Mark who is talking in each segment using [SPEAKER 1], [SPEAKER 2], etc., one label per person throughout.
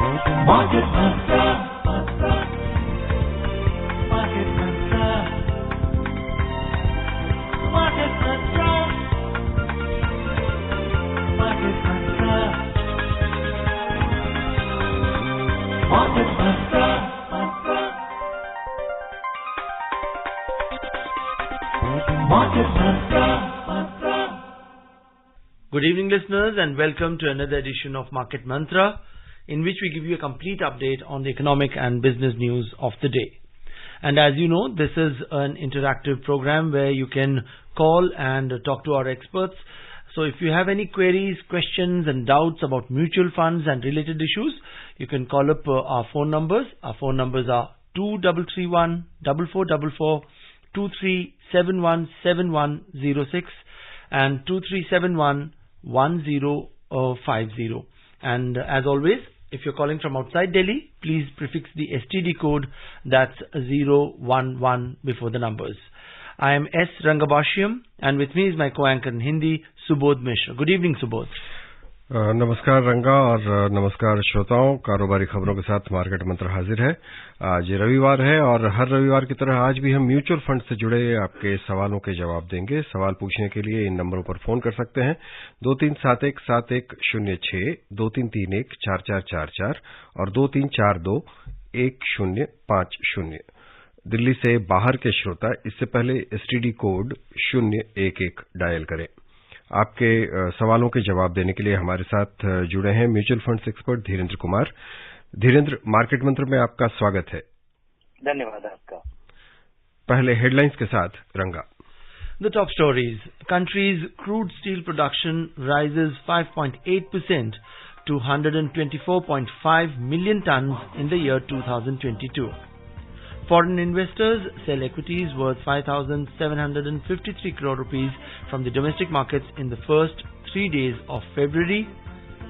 [SPEAKER 1] Market Mantra. Market Mantra. Market Mantra. Market Mantra. Market Mantra. Market Mantra.
[SPEAKER 2] Good evening, listeners, and welcome to another edition of Market Mantra, in which we give you a complete update on the economic and business news of the day. And as you know, this is an interactive program where you can call and talk to our experts. So if you have any queries, questions and doubts about mutual funds and related issues, you can call up our phone numbers. Our phone numbers are 2331 4444, 2371 7106 and 2371 1050. And as always, if you're calling from outside Delhi, please prefix the STD code, that's 011 before the numbers. I am S. Rangabashyam, and with me is my co-anchor in Hindi, Subodh Mishra. Good evening, Subodh.
[SPEAKER 3] नमस्कार रंगा और नमस्कार श्रोताओं। कारोबारी खबरों के साथ market मंत्र हाजिर है। आज रविवार है और हर रविवार की तरह आज भी हम म्यूचुअल फंड से जुड़े आपके सवालों के जवाब देंगे। सवाल पूछने के लिए इन नंबरों पर फोन कर सकते हैं 23717106, 23314444 और 23421050। दिल्ली से बाहर के श्रोता इससे पहले एसटीडी कोड 011 डायल करें। आपके सवालों के जवाब देने के लिए हमारे साथ जुड़े हैं mutual funds expert Dhirendra Kumar. Dhirendra, market मंत्र में आपका स्वागत है।
[SPEAKER 4] धन्यवाद आपका।
[SPEAKER 3] पहले हेडलाइंस के साथ रंगा।
[SPEAKER 2] The top stories. Country's crude steel production rises 5.8% to 124.5 million tons in the year 2022. Foreign investors sell equities worth 5,753 crore rupees from the domestic markets in the first 3 days of February,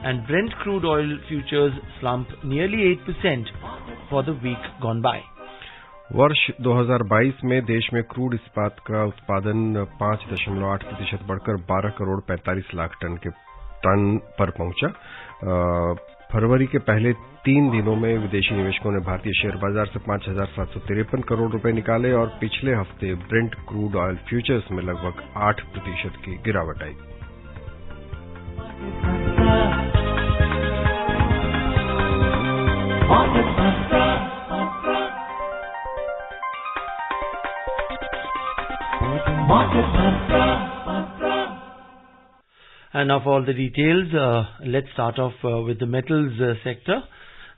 [SPEAKER 2] and Brent crude oil futures slump nearly 8% for the week gone by.
[SPEAKER 3] वर्ष 2022 में देश में crude इस्पात का उत्पादन 5.8% बढ़कर 12 crore 45 lakh ton पर पहुंचा। फरवरी के पहले 3 दिनों में विदेशी निवेशकों ने भारतीय शेयर बाजार से 5,753 करोड़ रुपए निकाले और पिछले हफ्ते ब्रेंट क्रूड ऑयल फ्यूचर्स में लगभग 8% की गिरावट आई।
[SPEAKER 2] And now for all the details, let's start off with the metals sector.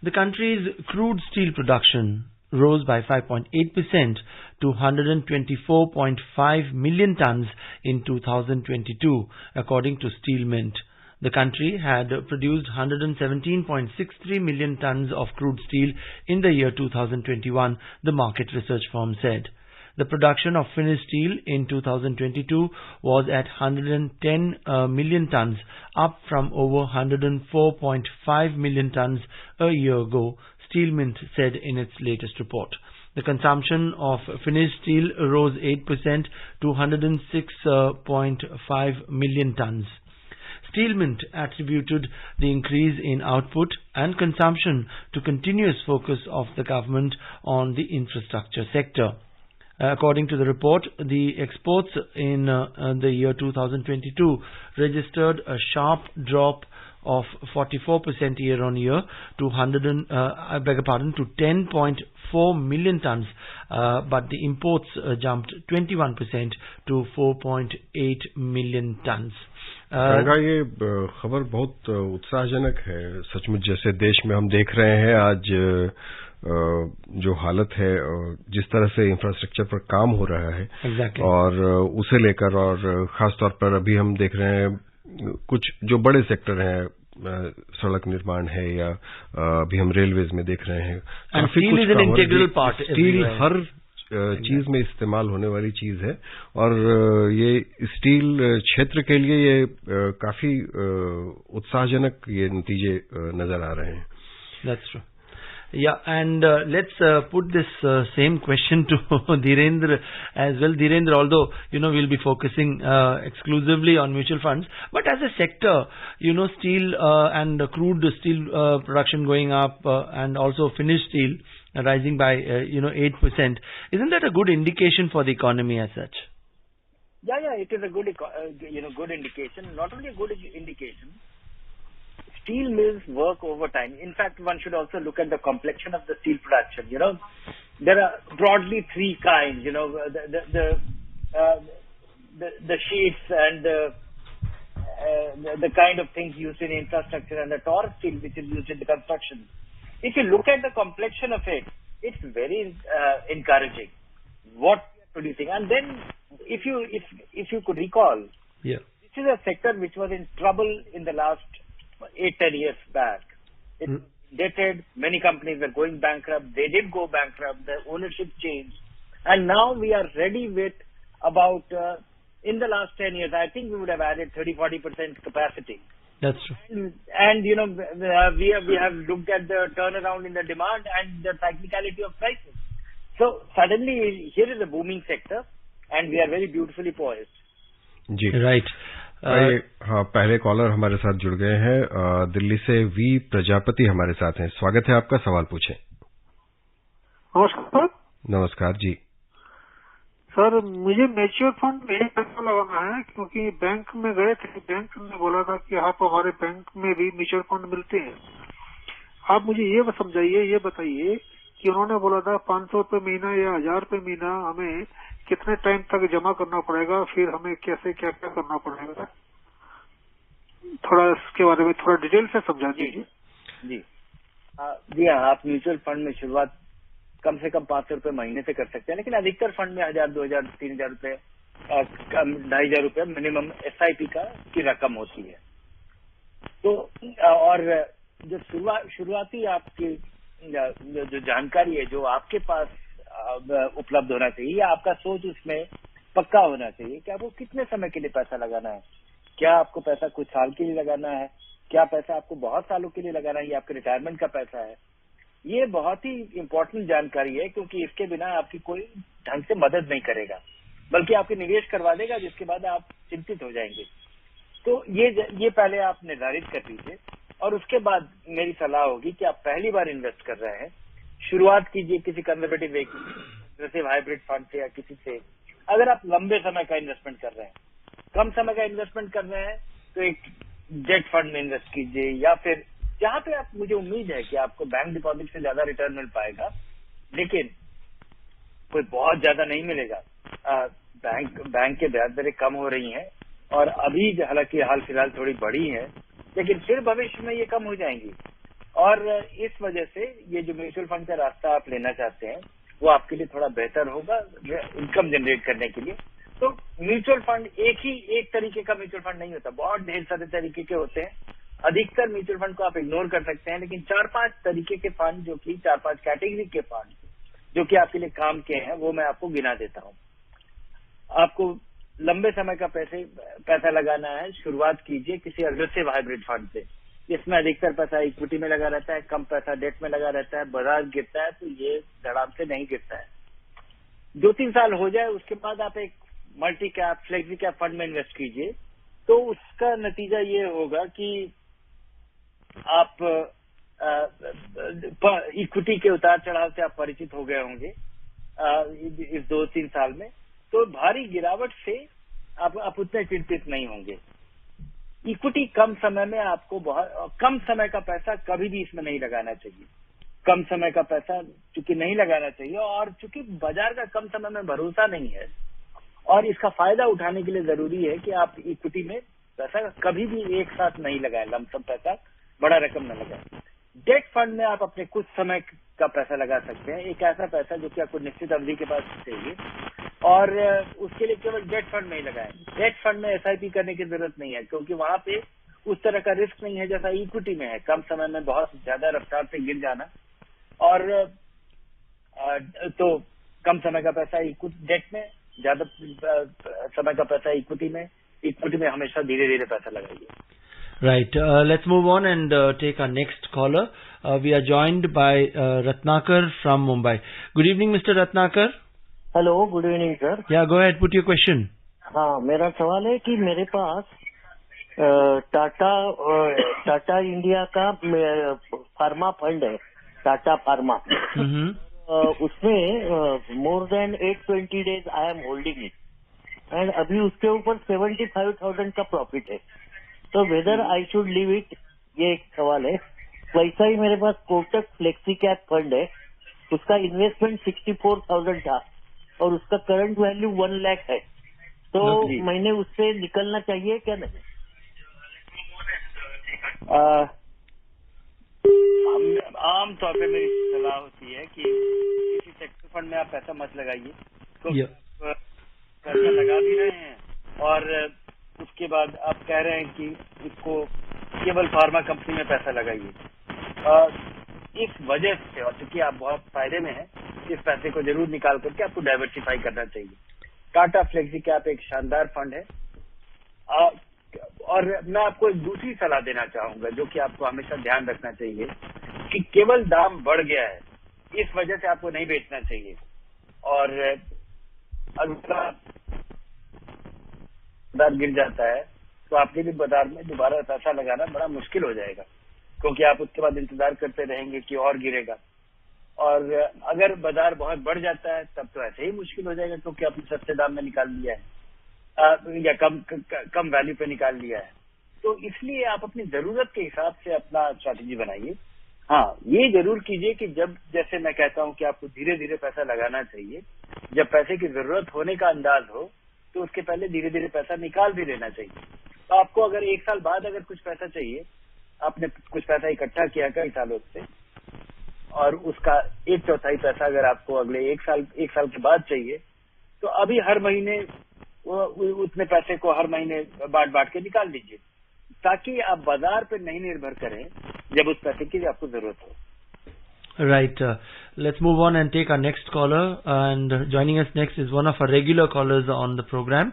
[SPEAKER 2] The country's crude steel production rose by 5.8% to 124.5 million tons in 2022, according to Steel Mint. The country had produced 117.63 million tons of crude steel in the year 2021, the market research firm said. The production of finished steel in 2022 was at 110 million tons, up from over 104.5 million tons a year ago, Steel Mint said in its latest report. The consumption of finished steel rose 8% to 106.5 million tons. Steel Mint attributed the increase in output and consumption to continuous focus of the government on the infrastructure sector. According to the report, the exports in the year 2022 registered a sharp drop of 44% year-on-year to 10.4 million tons, but the imports jumped 21% to 4.8 million tons.
[SPEAKER 3] रंगा, ये खबर बहुत उत्साहजनक है सचमुच। जैसे देश में हम देख रहे हैं आज जो हालत है, जिस तरह से इंफ्रास्ट्रक्चर पर काम हो रहा है,
[SPEAKER 2] exactly.
[SPEAKER 3] और उसे लेकर और खास तौर पर अभी हम देख रहे हैं कुछ जो बड़े सेक्टर हैं, सड़क निर्माण है या अभी हम रेलवेज में देख रहे हैं, काफी कुछ स्टील हर चीज में इस्तेमाल होने वाली चीज है और ये स्टील क्षेत्र के लिए ये काफी उत्साहजनक ये नतीजे नजर आ रहे हैं।
[SPEAKER 2] That's true. Yeah, and let's put this same question to Dhirendra as well. Dhirendra, although, we'll be focusing exclusively on mutual funds, but as a sector, steel and crude steel production going up and also finished steel rising by, 8%. Isn't that a good indication for the economy as such?
[SPEAKER 4] Yeah, it is a good, good indication. Not only a good indication, steel mills work overtime. In fact, one should also look at the complexion of the steel production. There are broadly three kinds. The sheets and the kind of things used in infrastructure, and the torus steel which is used in the construction. If you look at the complexion of it, it's very encouraging what we are producing. And then, if you could recall, this is a sector which was in trouble in the last 8-10 years back. It indebted, many companies were going bankrupt. They did go bankrupt. The ownership changed, and now we are ready with about in the last 10 years. I think we would have added 30-40% capacity.
[SPEAKER 2] That's true.
[SPEAKER 4] And we have looked at the turnaround in the demand and the cyclicality of prices. So suddenly here is a booming sector, and we are very beautifully poised.
[SPEAKER 3] जी
[SPEAKER 2] right
[SPEAKER 3] हाँ, पहले collar हमारे साथ जुड़ गए हैं। दिल्ली से we Prajapati हमारे साथ हैं। स्वागत है आपका, सवाल पूछें।
[SPEAKER 5] नमस्कार।
[SPEAKER 3] नमस्कार जी।
[SPEAKER 5] सर, मुझे म्यूचुअल फंड में पैसा लगाना है, क्योंकि बैंक में गए थे, बैंक ने बोला था कि आप हमारे बैंक में भी म्यूचुअल फंड मिलते हैं। आप मुझे ये समझाइए, ये बताइए कि उन्होंने बोला था 500 रुपये महीना या 1000 रुपये महीना हमें कितने टाइम तक जमा करना पड़ेगा, फिर हमें कैसे क्या क्या करना पड़ेगा, थोड़ा इसके बारे में थोड़ा डिटेल से समझा दीजिए।
[SPEAKER 4] जी हाँ, आप म्यूचुअल फंड में शुरुआत कम से कम 500 रुपये महीने से कर सकते हैं, लेकिन अधिकतर फंड में 1000, 2000, 3000 रुपये, 2500 रुपये मिनिमम SIP की रकम होती है। तो और जो शुरुआती आपकी जो जानकारी है, जो आपके पास उपलब्ध होना चाहिए, या आपका सोच उसमें पक्का होना चाहिए कि आपको कितने समय के लिए पैसा लगाना है। क्या आपको पैसा कुछ साल के लिए लगाना है, क्या पैसा आपको बहुत सालों के लिए लगाना है, या आपके रिटायरमेंट का पैसा है। ये बहुत ही इम्पोर्टेंट जानकारी है, क्योंकि इसके बिना आपकी कोई ढंग से मदद नहीं करेगा, बल्कि आपके निवेश करवा देगा, जिसके बाद आप चिंतित हो जाएंगे। तो ये पहले आप निर्धारित कर लीजिए, और उसके बाद मेरी सलाह होगी कि आप पहली बार इन्वेस्ट कर रहे हैं, शुरुआत कीजिए किसी कंजर्वेटिव जैसे हाइब्रिड फंड से या किसी से। अगर आप लंबे समय का इन्वेस्टमेंट कर रहे हैं, कम समय का इन्वेस्टमेंट कर रहे हैं, तो एक डेट फंड में इन्वेस्ट कीजिए, या फिर जहां पे आप, मुझे उम्मीद है कि आपको बैंक डिपॉजिट से ज्यादा रिटर्न मिल पाएगा, लेकिन कोई बहुत ज्यादा नहीं मिलेगा। बैंक के ब्याज दरें कम हो रही हैं, और अभी हालांकि हाल फिलहाल थोड़ी बढ़ी है, लेकिन फिर भविष्य में ये कम हो जाएंगी। और इस वजह से ये जो म्यूचुअल फंड का रास्ता आप लेना चाहते हैं, वो आपके लिए थोड़ा बेहतर होगा इनकम जनरेट करने के लिए। तो म्यूचुअल फंड एक तरीके का म्यूचुअल फंड नहीं होता, बहुत ढेर सारे तरीके के होते हैं। अधिकतर म्यूचुअल फंड को आप इग्नोर कर सकते हैं, लेकिन 4-5 तरीके के फंड, जो कि 4-5 कैटेगरी के फंड जो कि आपके लिए काम के हैं, वो मैं आपको गिना देता हूँ। आपको लंबे समय का पैसा लगाना है, शुरुआत कीजिए किसी अग्रेसिव हाइब्रिड फंड से। इसमें अधिकतर पैसा इक्विटी में लगा रहता है, कम पैसा डेट में लगा रहता है। बाजार गिरता है तो ये धड़ाम से नहीं गिरता है। 2-3 साल हो जाए, उसके बाद आप एक multi cap, flexi cap fund में इन्वेस्ट कीजिए, तो उसका नतीजा ये होगा कि आप इक्विटी के उतार चढ़ाव से आप परिचित हो गए होंगे इस 2-3 साल में। तो भारी गिरावट से आप उतने चिंतित नहीं होंगे। इक्विटी कम समय में आपको कम समय का पैसा कभी भी इसमें नहीं लगाना चाहिए। कम समय का पैसा चूंकि नहीं लगाना चाहिए, और चूंकि बाजार का कम समय में भरोसा नहीं है, और इसका फायदा उठाने के लिए जरूरी है कि आप इक्विटी में पैसा कभी भी एक साथ नहीं लगाएं, लमसम पैसा, बड़ा रकम न लगाएं। डेट फंड में आप अपने कुछ समय का पैसा लगा सकते हैं, एक ऐसा पैसा जो कि आपको निश्चित अवधि के पास चाहिए, और उसके लिए केवल डेट फंड में ही लगाएं। डेट फंड में SIP करने की जरूरत नहीं है, क्योंकि वहां पे उस तरह का रिस्क नहीं है जैसा इक्विटी में है। कम समय में बहुत ज्यादा रफ्तार से गिर जाना, और तो कम समय का पैसा डेट में, ज्यादा समय का पैसा इक्विटी में हमेशा धीरे धीरे पैसा लगाइए।
[SPEAKER 2] Right. Let's move on and take our next caller. We are joined by Ratnakar from Mumbai. Good evening, Mr. Ratnakar.
[SPEAKER 6] Hello, good evening sir.
[SPEAKER 2] Yeah, go ahead. Put your question.
[SPEAKER 6] हाँ, मेरा सवाल है कि मेरे पास टाटा इंडिया का pharma fund है, Tata pharma. उसमें more than 820 days I am holding it and अभी उसके ऊपर 75,000 का प्रॉफिट है, तो whether I should leave it, ये एक सवाल है। वैसा ही मेरे पास कोटक फ्लेक्सी कैप फंड है, उसका इन्वेस्टमेंट 64,000 था और उसका करंट वैल्यू 1 लाख है, तो मैंने उससे निकलना चाहिए क्या नहीं?
[SPEAKER 4] आम तौर पे मेरी सलाह होती है कि किसी सेक्टर फंड में आप पैसा मत लगाइए, तो पैसा लगा भी रहे हैं और उसके बाद आप कह रहे हैं कि इसको केवल फार्मा कंपनी में पैसा लगाइए। इस वजह से, और चूंकि आप बहुत फायदे में हैं, इस पैसे को जरूर निकाल करके आपको डाइवर्सिफाई करना चाहिए। टाटा फ्लेक्सी कैप एक शानदार फंड है और मैं आपको एक दूसरी सलाह देना चाहूंगा जो कि आपको हमेशा ध्यान रखना चाहिए कि केवल दाम बढ़ गया है इस वजह से आपको नहीं बेचना चाहिए, और अगर बाजार गिर जाता है तो आपके लिए बाजार में दोबारा पैसा लगाना बड़ा मुश्किल हो जाएगा, क्योंकि आप उसके बाद इंतजार करते रहेंगे कि और गिरेगा। और अगर बाजार बहुत बढ़ जाता है तब तो ऐसे ही मुश्किल हो जाएगा, क्योंकि आपने सस्ते दाम में निकाल लिया है या कम वैल्यू पे निकाल लिया है। तो इसलिए आप अपनी जरूरत के हिसाब से अपना स्ट्रैटेजी बनाइए। हाँ, ये जरूर कीजिए कि जब, जैसे मैं कहता हूँ कि आपको धीरे धीरे पैसा लगाना चाहिए, जब पैसे की जरूरत होने का अंदाज हो तो उसके पहले धीरे धीरे पैसा निकाल भी लेना चाहिए। तो आपको अगर 1 साल बाद अगर कुछ पैसा चाहिए, आपने कुछ पैसा इकट्ठा किया कई सालों से और उसका 1/4 पैसा अगर आपको अगले 1 साल के बाद चाहिए, तो अभी हर महीने उतने पैसे को हर महीने बांट के निकाल लीजिए, ताकि आप बाजार पर नहीं निर्भर करें जब उस पैसे की आपको जरूरत हो।
[SPEAKER 2] Right. Let's move on and take our next caller. And joining us next is one of our regular callers on the program,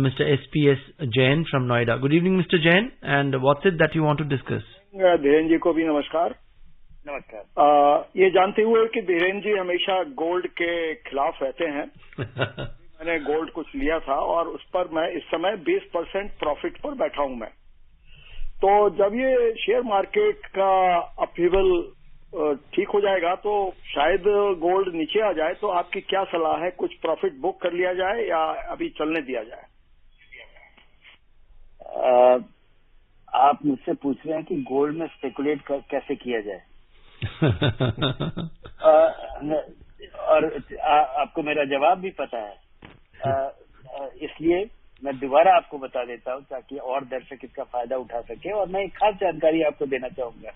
[SPEAKER 2] Mr. SPS Jain from Noida. Good evening, Mr. Jain. And what's it that you want to discuss?
[SPEAKER 7] Dhiren जी को भी नमस्कार।
[SPEAKER 4] नमस्कार।
[SPEAKER 7] ये जानते हुए कि धीरेन जी हमेशा gold के खिलाफ रहते हैं मैंने गोल्ड कुछ लिया था और उस पर मैं इस समय 20% प्रॉफिट पर बैठा हूं मैं। तो जब ये शेयर मार्केट का अपहीवल ठीक हो जाएगा तो शायद गोल्ड नीचे आ जाए, तो आपकी क्या सलाह है? कुछ प्रॉफिट बुक कर लिया जाए या अभी चलने दिया जाए?
[SPEAKER 4] आप मुझसे पूछ रहे हैं कि गोल्ड में स्पेकुलेट कैसे किया जाए और आपको मेरा जवाब भी पता है, इसलिए मैं दोबारा आपको बता देता हूँ ताकि और दर्शक इसका फायदा उठा सके। और मैं एक खास जानकारी आपको देना चाहूंगा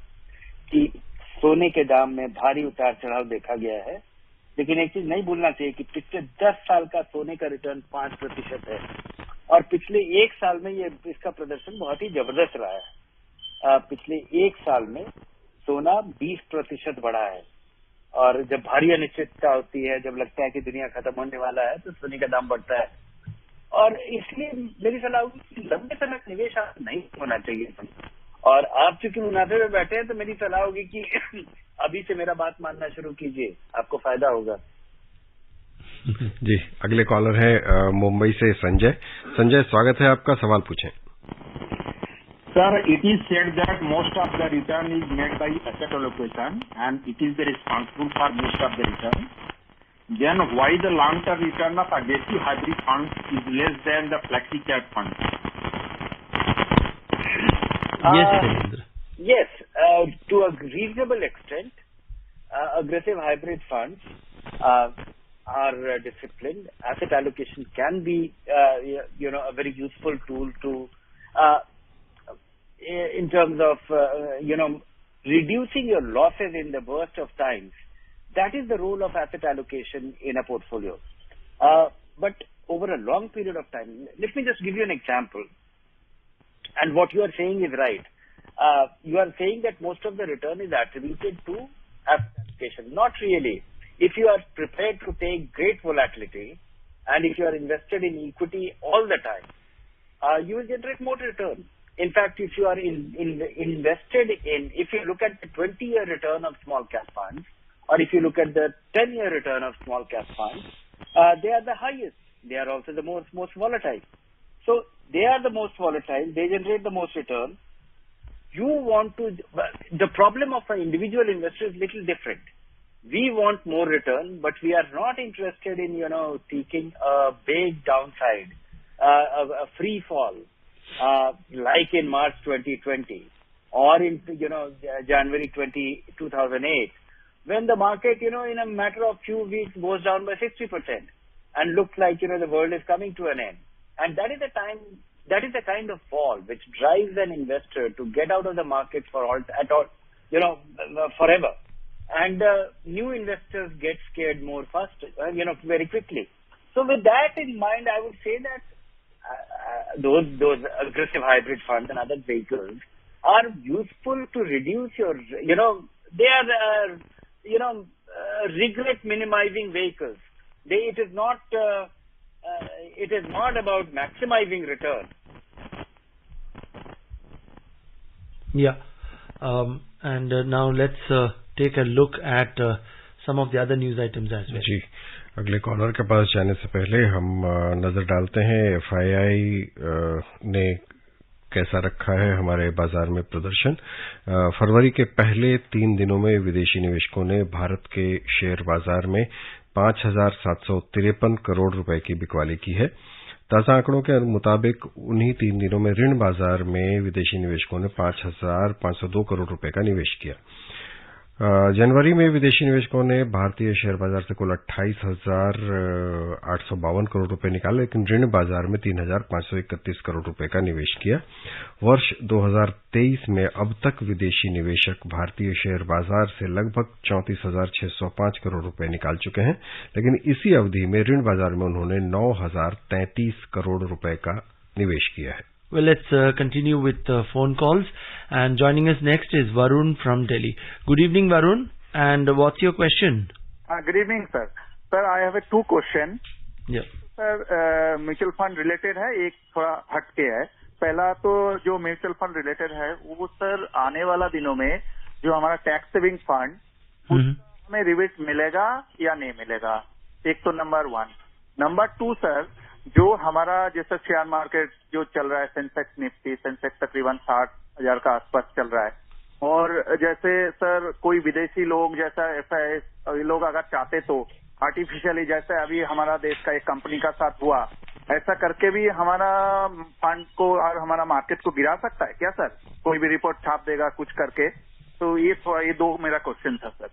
[SPEAKER 4] कि सोने के दाम में भारी उतार चढ़ाव देखा गया है, लेकिन एक चीज नहीं भूलना चाहिए कि पिछले 10 साल का सोने का रिटर्न 5% है और पिछले 1 साल में ये इसका प्रदर्शन बहुत ही जबरदस्त रहा है। पिछले 1 साल में सोना 20% बढ़ा है, और जब भारी अनिश्चितता होती है, जब लगता है कि दुनिया खत्म होने वाला है, तो सोने का दाम बढ़ता है। और इसलिए मेरी सलाह होगी कि लंबे समय का निवेश आप नहीं होना चाहिए। और आप चूंकि मुनाफे में बैठे हैं तो मेरी सलाह होगी कि अभी से मेरा बात मानना शुरू कीजिए, आपको फायदा होगा।
[SPEAKER 3] जी, अगले कॉलर है मुंबई से संजय। संजय, स्वागत है आपका, सवाल पूछें।
[SPEAKER 8] Sir, it is said that most of the return is made by asset allocation and it is the responsible for most of the return. Then why the long-term return of aggressive hybrid funds is less than the flexi cap funds?
[SPEAKER 2] Yes,
[SPEAKER 4] yes, to a reasonable extent, aggressive hybrid funds are disciplined. Asset allocation can be, a very useful tool to, in terms of, reducing your losses in the worst of times. That is the role of asset allocation in a portfolio. But over a long period of time, let me just give you an example. And what you are saying is right. You are saying that most of the return is attributed to asset allocation. Not really. If you are prepared to take great volatility and if you are invested in equity all the time, you will generate more return. In fact, if you are invested in, if you look at the 20-year return of small cap funds, or if you look at the 10-year return of small cap funds, they are the highest. They are also the most volatile. So they are the most volatile. They generate the most return. The problem of an individual investor is little different. We want more return, but we are not interested in, seeking a big downside, a free fall, like in March 2020 or in, January 2008, when the market, in a matter of few weeks goes down by 60% and looks like, the world is coming to an end. And that is the kind of fall which drives an investor to get out of the market forever. And new investors get scared more faster, very quickly. So with that in mind, I would say that those aggressive hybrid funds and other vehicles are useful to reduce your, they are, regret minimizing vehicles. It is not about maximizing return.
[SPEAKER 2] Yeah. And now let's take a look at some of the other news items as well.
[SPEAKER 3] जी, अगले collar के पास जाने से पहले हम नजर डालते हैं FII ने कैसा रखा है हमारे बाजार में प्रदर्शन। फरवरी के पहले 3 दिनों में विदेशी निवेशकों ने भारत के शेयर बाजार में 5,753 करोड़ रुपए की बिकवाली की है। ताजा आंकड़ों के मुताबिक उन्हीं 3 दिनों में ऋण बाजार में विदेशी निवेशकों ने 5,502 करोड़ रुपए का निवेश किया। जनवरी में विदेशी निवेशकों ने भारतीय शेयर बाजार से कुल 28,852 करोड़ रुपए निकाले, लेकिन ऋण बाजार में 3,531 करोड़ रुपए का निवेश किया। वर्ष 2023 में अब तक विदेशी निवेशक भारतीय शेयर बाजार से लगभग 34,605 करोड़ रुपए निकाल चुके हैं, लेकिन इसी अवधि में ऋण बाजार में उन्होंने 9,033 करोड़ रुपए का निवेश किया है।
[SPEAKER 2] Well, let's continue with phone calls. And joining us next is Varun from Delhi. Good evening, Varun. And what's your question?
[SPEAKER 9] Good evening, sir. Sir, I have 2 questions.
[SPEAKER 2] Yeah.
[SPEAKER 9] Sir mutual fund related है, एक थोड़ा हटके है। पहला तो जो mutual fund related है वो सर आने वाला दिनों में जो हमारा टैक्स सेविंग फंड हमें रिबेट मिलेगा या नहीं मिलेगा, एक तो नंबर 1। नंबर 2 सर, जो हमारा जैसे शेयर मार्केट जो चल रहा है, सेंसेक्स निफ्टी, सेंसेक्स तकरीबन 60,000 का आसपास चल रहा है, और जैसे सर कोई विदेशी लोग जैसा FII लोग अगर चाहते तो आर्टिफिशियली जैसे अभी हमारा देश का एक कंपनी का साथ हुआ, ऐसा करके भी हमारा फंड को और हमारा मार्केट को गिरा सकता है क्या सर? कोई भी रिपोर्ट छाप देगा कुछ करके। तो ये 2 मेरा क्वेश्चन था सर।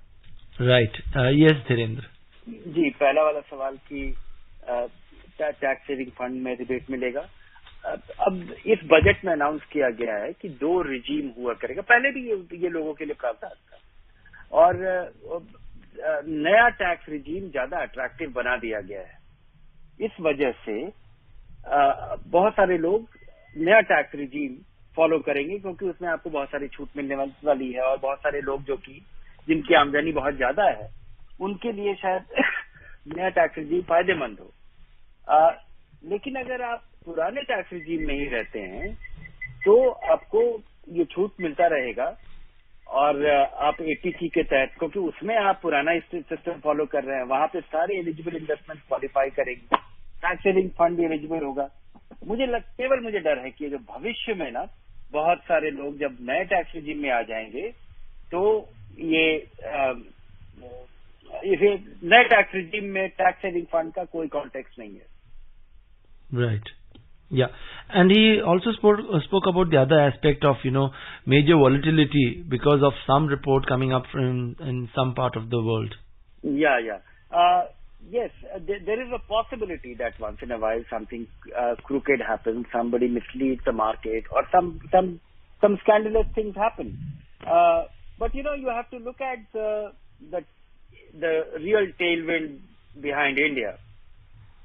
[SPEAKER 2] राइट, यस धीरेन्द्र
[SPEAKER 4] जी, पहला वाला सवाल की टैक्स सेविंग फंड में रिबेट मिलेगा। अब इस बजट में अनाउंस किया गया है कि 2 रिजीम हुआ करेगा। पहले भी ये लोगों के लिए प्रावधान था, और नया टैक्स रिजीम ज्यादा अट्रैक्टिव बना दिया गया है। इस वजह से बहुत सारे लोग नया टैक्स रिजीम फॉलो करेंगे, क्योंकि उसमें आपको बहुत सारी छूट मिलने वाली है, और बहुत सारे लोग जो कि जिनकी आमदनी बहुत ज्यादा है उनके लिए शायद नया टैक्स रिजीम फायदेमंद हो। लेकिन अगर आप पुराने टैक्स रिजीम में ही रहते हैं तो आपको ये छूट मिलता रहेगा, और आप ATC के तहत, क्योंकि उसमें आप पुराना सिस्टम फॉलो कर रहे हैं, वहां पे सारे एलिजिबल इन्वेस्टमेंट क्वालिफाई करेंगे, टैक्स सेविंग फंड भी एलिजिबल होगा। केवल मुझे डर है कि जो भविष्य में ना बहुत सारे लोग जब नए टैक्स रिजीम में आ जाएंगे तो ये नए टैक्स रिजीम में टैक्स सेविंग फंड का कोई कॉन्टेक्स्ट नहीं है।
[SPEAKER 2] Right. Yeah. And he also spoke about the other aspect of, major volatility because of some report coming up in some part of the world.
[SPEAKER 4] Yeah. Yes, there is a possibility that once in a while something crooked happens, somebody misleads the market, or some scandalous things happen. But you have to look at the real tailwind behind India.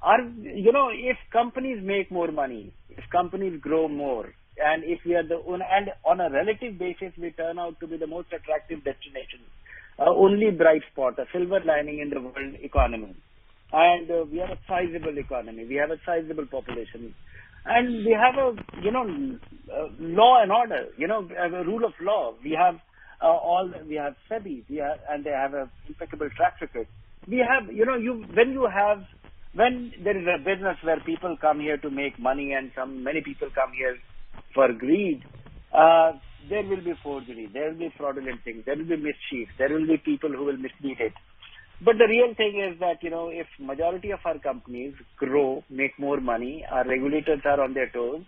[SPEAKER 4] If companies make more money, if companies grow more, and if we are and on a relative basis we turn out to be the most attractive destination, only bright spot, a silver lining in the world economy, and we are a sizable economy, we have a sizable population, And we have a, law and order, a rule of law. We have we have SEBI, and they have a impeccable track record. We have, when there is a business where people come here to make money and many people come here for greed, there will be forgery, there will be fraudulent things, there will be mischief, there will be people who will mislead it. But the real thing is that, if majority of our companies grow, make more money, our regulators are on their toes,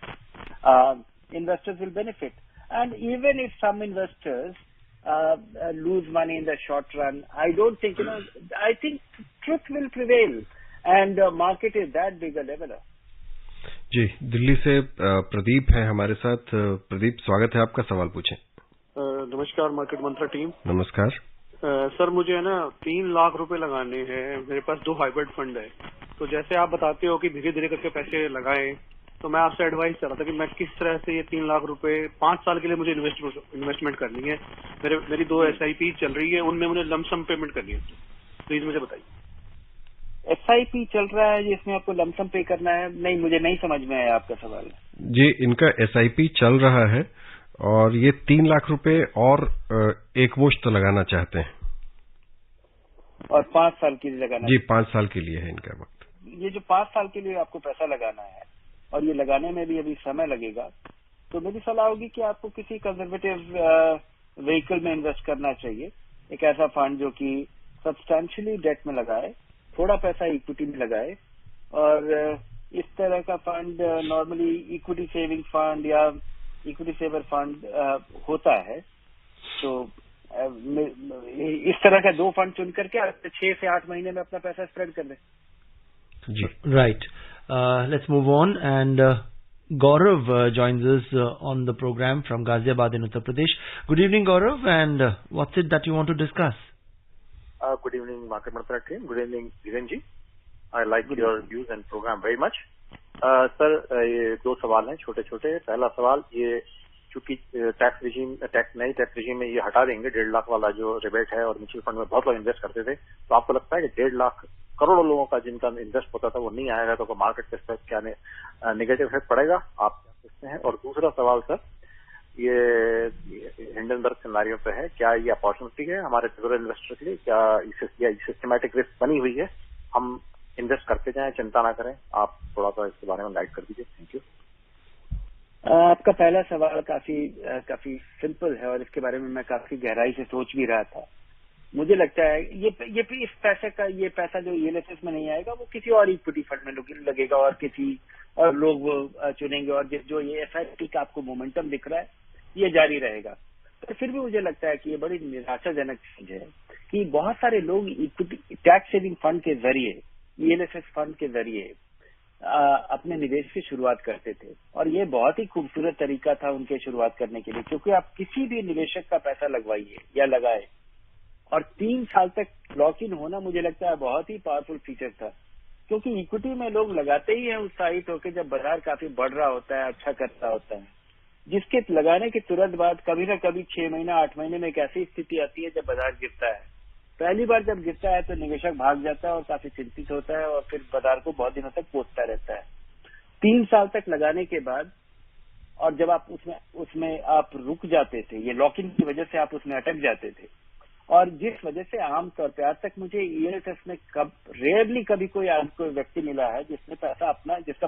[SPEAKER 4] investors will benefit. And even if some investors lose money in the short run, I don't think, I think truth will prevail. And market is that big a leveler.
[SPEAKER 3] जी, दिल्ली से प्रदीप है हमारे साथ। प्रदीप, स्वागत है आपका, सवाल पूछें।
[SPEAKER 10] नमस्कार मार्केट मंत्रा टीम।
[SPEAKER 3] नमस्कार
[SPEAKER 10] सर, मुझे है ना 3 लाख रुपए लगाने हैं। मेरे पास 2 हाइब्रिड फंड है। तो जैसे आप बताते हो कि धीरे धीरे करके पैसे लगाएं, तो मैं आपसे एडवाइस चाह रहा था कि मैं किस तरह से ये 3 लाख रुपए 5 साल के लिए मुझे इन्वेस्टमेंट करनी है। मेरी 2 SIP चल रही है, उनमें मुझे लमसम पेमेंट करनी है। प्लीज मुझे बताइए।
[SPEAKER 4] SIP चल रहा है जिसमें आपको लमसम पे करना है? नहीं, मुझे नहीं समझ में आया आपका सवाल।
[SPEAKER 3] जी, इनका SIP चल रहा है और ये 3 लाख रुपए और एक मुश्त लगाना चाहते हैं।
[SPEAKER 4] और 5 साल के लिए लगाना?
[SPEAKER 3] जी, 5 साल के लिए है इनका वक्त।
[SPEAKER 4] ये जो 5 साल के लिए आपको पैसा लगाना है और ये लगाने में भी अभी समय लगेगा, तो मेरी सलाह होगी कि आपको किसी कंजर्वेटिव व्हीकल में इन्वेस्ट करना चाहिए। एक ऐसा फंड जो कि सब्सटैंशियली डेट में लगाए, थोड़ा पैसा इक्विटी में लगाए। और इस तरह का fund normally equity saving fund या इक्विटी सेवर फंड होता है। तो इस तरह का 2 फंड चुन करके 6 से 8 महीने में अपना पैसा स्प्रेड कर दें।
[SPEAKER 3] जी,
[SPEAKER 2] right. Let's move on and Gaurav joins us on the program from Ghaziabad in Uttar Pradesh. Good evening, Gaurav, and what's it that you want to discuss?
[SPEAKER 11] Good evening, Market Mantra team. Good evening, Dhiren ji. I like your views and program very much. Sir, ये 2 सवाल हैं छोटे छोटे। पहला सवाल, ये चूंकि नई टैक्स रिजीम में ये हटा देंगे 1.5 लाख वाला जो रिबेट है, और म्यूचुअल फंड में बहुत लोग इन्वेस्ट करते थे, तो आपको लगता है कि 1.5 लाख करोड़ों लोगों का जिनका इन्वेस्ट होता था वो नहीं आएगा, तो मार्केट पे क्या नेगेटिव इफेक्ट पड़ेगा, आप क्या सोचते हैं? और दूसरा सवाल सर, ये हिंडनबर्ग सिनेरियो पे है, क्या ये अपॉर्चुनिटी है हमारे रेगुलर इन्वेस्टर के लिए? क्या सिस्टमैटिक रिस्क बनी हुई है? हम इन्वेस्ट करते जाएं, चिंता ना करें। आप थोड़ा सा इसके बारे में गाइड कर दीजिए। Thank you.
[SPEAKER 4] आपका पहला सवाल काफी सिंपल है और इसके बारे में मैं काफी गहराई से सोच भी रहा था। मुझे लगता है ये इस पैसा जो ELSS में नहीं आएगा, वो किसी और इक्विटी फंड में लगेगा और किसी और लोग चुनेंगे, और जो ये SIP का आपको मोमेंटम दिख रहा है ये जारी रहेगा। तो फिर भी मुझे लगता है कि ये बड़ी निराशाजनक चीज है कि बहुत सारे लोग इक्विटी टैक्स सेविंग फंड के जरिए, ELSS फंड के जरिए अपने निवेश की शुरुआत करते थे, और ये बहुत ही खूबसूरत तरीका था उनके शुरुआत करने के लिए, क्योंकि आप किसी भी निवेशक का पैसा लगवाइए या लगाए और 3 साल तक लॉक इन होना, मुझे लगता है बहुत ही पावरफुल फीचर था। क्योंकि इक्विटी में लोग लगाते ही हैं उत्साहित होकर जब बाजार काफी बढ़ रहा होता है, अच्छा करता होता है, जिसके लगाने के तुरंत बाद कभी न कभी 6 महीना 8 महीने में एक ऐसी स्थिति आती है जब बाजार गिरता है। पहली बार जब गिरता है तो निवेशक भाग जाता है और काफी चिंतित होता है और फिर बाजार को बहुत दिनों तक कोसता रहता है। 3 साल तक लगाने के बाद, और जब आप उसमें आप रुक जाते थे, ये लॉक इन की वजह से आप उसमें अटक जाते थे, और जिस वजह से आमतौर पर आज तक मुझे ELSS में रेयरली कभी कोई व्यक्ति मिला है जिसका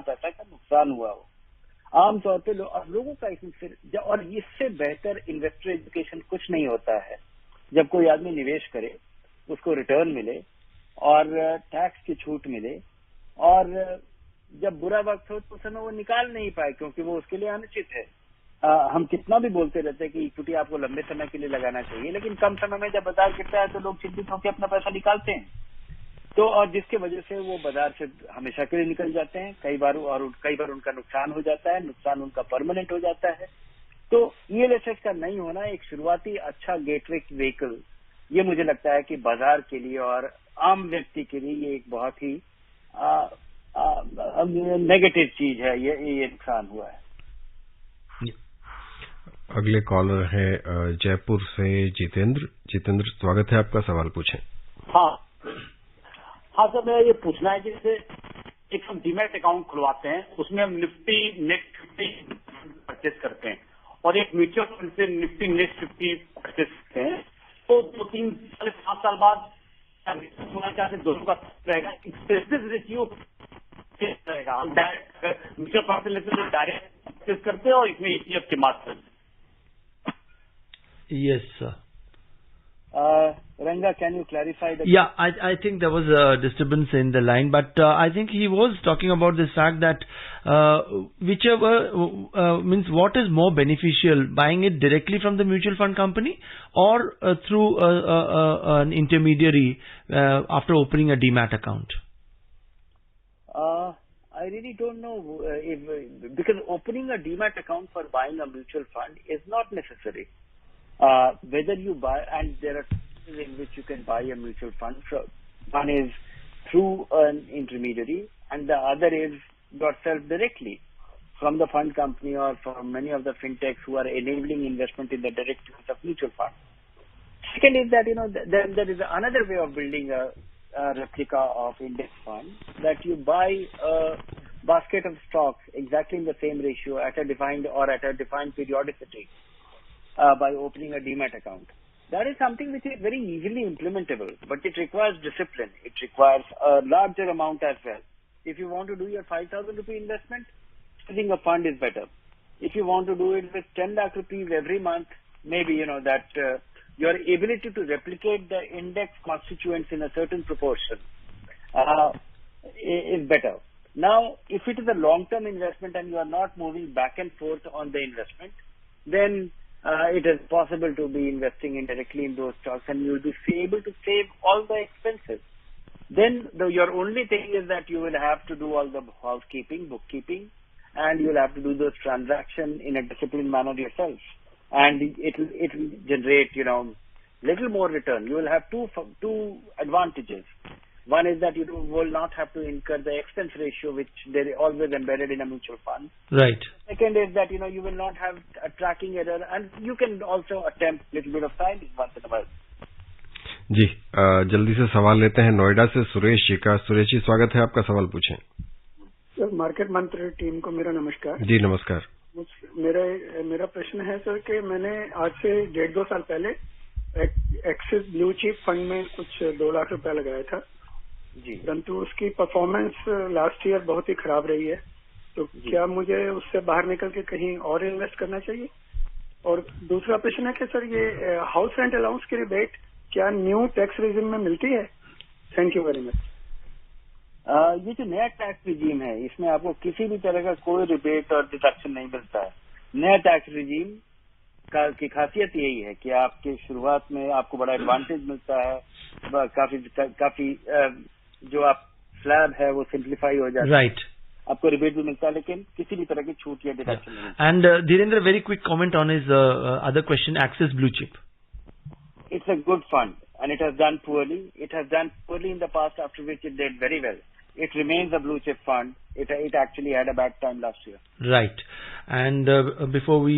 [SPEAKER 4] पैसा का नुकसान हुआ हो। आमतौर पे लोगों का इसमें, और इससे बेहतर इन्वेस्टर एजुकेशन कुछ नहीं होता है। जब कोई आदमी निवेश करे, उसको रिटर्न मिले और टैक्स की छूट मिले, और जब बुरा वक्त हो तो उस समय वो निकाल नहीं पाए क्योंकि वो उसके लिए अनुचित है। हम कितना भी बोलते रहते हैं कि इक्विटी आपको लंबे समय के लिए लगाना चाहिए, लेकिन कम समय में जब बाजार गिरता है तो लोग चिंतित होकर अपना पैसा निकालते हैं, तो और जिसके वजह से वो बाजार से हमेशा के लिए निकल जाते हैं। कई बार उनका नुकसान हो जाता है, नुकसान उनका परमानेंट हो जाता है। तो ELSS का नहीं होना एक शुरुआती अच्छा गेटवे व्हीकल, ये मुझे लगता है कि बाजार के लिए और आम व्यक्ति के लिए ये एक बहुत ही नेगेटिव चीज है। ये नुकसान हुआ है।
[SPEAKER 3] अगले कॉलर है जयपुर से जितेंद्र, स्वागत है आपका, सवाल पूछें।
[SPEAKER 12] हाँ सर, मेरा ये पूछना है, जैसे
[SPEAKER 8] एक हम डीमैट अकाउंट खुलवाते हैं, उसमें हम निफ्टी नेक्स्ट 50 परचेज करते हैं और एक म्यूचुअल फंड से निफ्टी नेक्स्ट 50 परचेज करते हैं, तो 2-3 साल 5 साल बाद दोनों का रहेगा, एक्सपेंसिव रेशियो रहेगा। हम डायरेक्ट म्यूचुअल फंड से लेते हैं, डायरेक्ट परचेज करते हैं और इसमें ETF के माध्यम से।
[SPEAKER 2] Yes, sir.
[SPEAKER 4] Ranga, can you clarify the...
[SPEAKER 2] Yeah, I think there was a disturbance in the line, but I think he was talking about this fact that whichever means what is more beneficial, buying it directly from the mutual fund company or through an intermediary after opening a demat account?
[SPEAKER 4] I really don't know because opening a demat account for buying a mutual fund is not necessary. Whether you buy, and there are ways in which you can buy a mutual fund. One is through an intermediary, and the other is yourself directly from the fund company or from many of the fintechs who are enabling investment in the direct use of mutual fund. Second is that, then there is another way of building a replica of index fund, that you buy a basket of stocks exactly in the same ratio at a defined periodicity. By opening a demat account. That is something which is very easily implementable, but it requires discipline. It requires a larger amount as well. If you want to do your 5,000 rupee investment, using a fund is better. If you want to do it with 10 lakh rupees every month, maybe that your ability to replicate the index constituents in a certain proportion is better. Now, if it is a long-term investment and you are not moving back and forth on the investment, then it is possible to be investing indirectly in those stocks, and you will be able to save all the expenses. Then your only thing is that you will have to do all the housekeeping, bookkeeping, and you will have to do those transactions in a disciplined manner yourself. And it will generate, little more return. You will have two advantages. One is that you will not have to incur the expense ratio, which they are always embedded in a mutual fund.
[SPEAKER 2] Right.
[SPEAKER 4] Second is that, you will not have a tracking error, and you can also attempt little bit of timing once in a while.
[SPEAKER 3] जी, जल्दी से सवाल लेते हैं नोएडा से सुरेश जी का। सुरेश जी, स्वागत है, आपका सवाल पूछें।
[SPEAKER 12] सर, मार्केट मंत्र टीम को मेरा नमस्कार।
[SPEAKER 3] जी नमस्कार।
[SPEAKER 12] मेरा प्रश्न है सर कि मैंने आज से 1.5-2 साल पहले एक्सिस ब्लू चिप फंड में कुछ 2 लाख रुपया लगाया था जी, परंतु उसकी परफॉर्मेंस लास्ट ईयर बहुत ही खराब रही है, तो क्या मुझे उससे बाहर निकल के कहीं और इन्वेस्ट करना चाहिए? और दूसरा प्रश्न है कि सर, ये हाउस रेंट अलाउंस की रिबेट क्या न्यू टैक्स रिजीम में मिलती है? Thank you very much.
[SPEAKER 4] ये जो नया टैक्स रिजीम है, इसमें आपको किसी भी तरह का कोई रिबेट और डिडक्शन नहीं मिलता है। नया टैक्स रिजीम की खासियत यही है कि आपके शुरुआत में आपको बड़ा एडवांटेज मिलता है, काफी जो आप स्लैब है वो सिंप्लीफाई हो जाता है।
[SPEAKER 2] राइट।
[SPEAKER 4] आपको रिबेट भी मिलता है, लेकिन किसी भी तरह की छूट या डिडक्शन नहीं।
[SPEAKER 2] And Dhirendra, very quick comment on his other question, axis blue chip.
[SPEAKER 4] It's a good fund, and it has done poorly. It has done poorly in the past, after which it did very well. It remains a blue chip fund. It actually had a bad time last year.
[SPEAKER 2] Right. And before we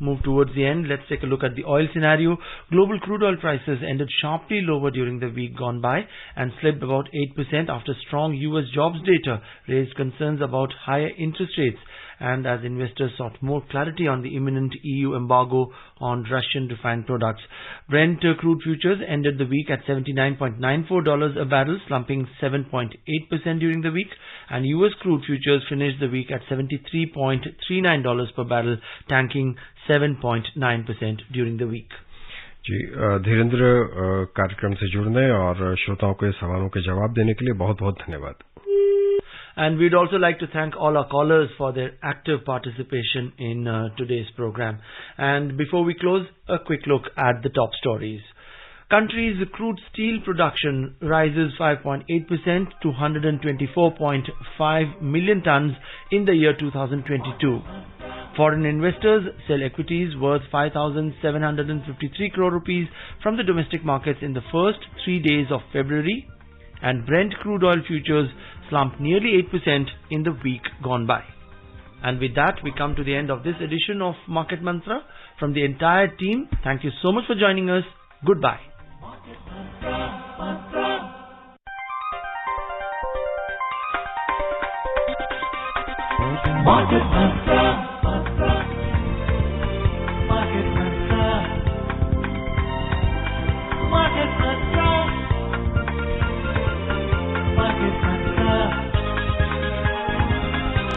[SPEAKER 2] move towards the end, let's take a look at the oil scenario. Global crude oil prices ended sharply lower during the week gone by and slipped about 8% after strong US jobs data raised concerns about higher interest rates, and as investors sought more clarity on the imminent EU embargo on Russian refined products. Brent crude futures ended the week at $79.94 a barrel, slumping 7.8% during the week, and US crude futures finished the week at $73.39 per barrel, tanking 7.9% during the week.
[SPEAKER 3] जी, धीरेन्द्र, कार्यक्रम से जुड़ने और श्रोताओं के सवालों के जवाब देने के लिए बहुत बहुत धन्यवाद।
[SPEAKER 2] And we'd also like to thank all our callers for their active participation in today's program. And before we close, a quick look at the top stories. Country's crude steel production rises 5.8% to 124.5 million tons in the year 2022. Foreign investors sell equities worth 5,753 crore rupees from the domestic markets in the first 3 days of February, and Brent crude oil futures slumped nearly 8% in the week gone by. And with that, we come to the end of this edition of Market Mantra. From the entire team, thank you so much for joining us. Goodbye.
[SPEAKER 1] Market Mantra.